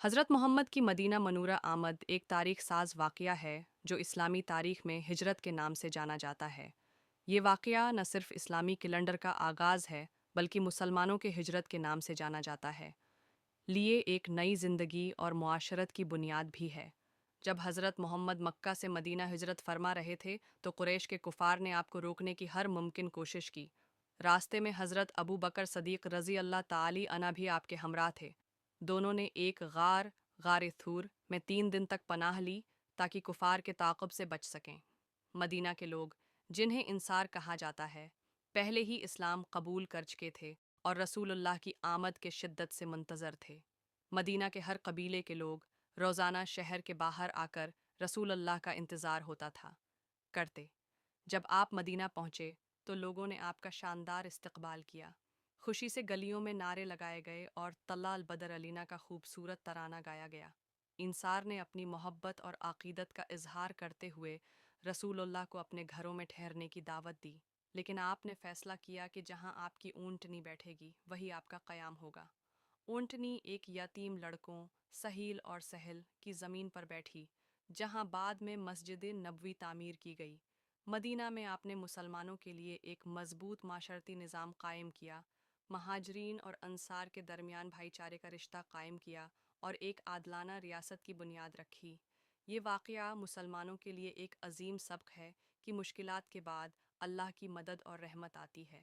حضرت محمد کی مدینہ منورہ آمد ایک تاریخ ساز واقعہ ہے جو اسلامی تاریخ میں ہجرت کے نام سے جانا جاتا ہے۔ یہ واقعہ نہ صرف اسلامی کیلنڈر کا آغاز ہے بلکہ مسلمانوں کے ہجرت کے نام سے جانا جاتا ہے، لیے ایک نئی زندگی اور معاشرت کی بنیاد بھی ہے۔ جب حضرت محمد مکہ سے مدینہ ہجرت فرما رہے تھے تو قریش کے کفار نے آپ کو روکنے کی ہر ممکن کوشش کی۔ راستے میں حضرت ابو بکر صدیق رضی اللہ تعالی عنہ بھی آپ کے ہمراہ تھے۔ دونوں نے ایک غار تھور میں 3 دن تک پناہ لی تاکہ کفار کے تعاقب سے بچ سکیں۔ مدینہ کے لوگ، جنہیں انصار کہا جاتا ہے، پہلے ہی اسلام قبول کر چکے تھے اور رسول اللہ کی آمد کے شدت سے منتظر تھے۔ مدینہ کے ہر قبیلے کے لوگ روزانہ شہر کے باہر آ کر رسول اللہ کا انتظار ہوتا تھا کرتے۔ جب آپ مدینہ پہنچے تو لوگوں نے آپ کا شاندار استقبال کیا۔ خوشی سے گلیوں میں نعرے لگائے گئے اور طلع البدر علینا کا خوبصورت ترانہ گایا گیا۔ انصار نے اپنی محبت اور عقیدت کا اظہار کرتے ہوئے رسول اللہ کو اپنے گھروں میں ٹھہرنے کی دعوت دی، لیکن آپ نے فیصلہ کیا کہ جہاں آپ کی اونٹنی بیٹھے گی وہی آپ کا قیام ہوگا۔ اونٹنی ایک یتیم لڑکوں سہیل اور سہل کی زمین پر بیٹھی، جہاں بعد میں مسجد نبوی تعمیر کی گئی۔ مدینہ میں آپ نے مسلمانوں کے لیے ایک مضبوط معاشرتی نظام قائم کیا، مہاجرین اور انصار کے درمیان بھائی چارے کا رشتہ قائم کیا اور ایک عادلانہ ریاست کی بنیاد رکھی۔ یہ واقعہ مسلمانوں کے لیے ایک عظیم سبق ہے کہ مشکلات کے بعد اللہ کی مدد اور رحمت آتی ہے۔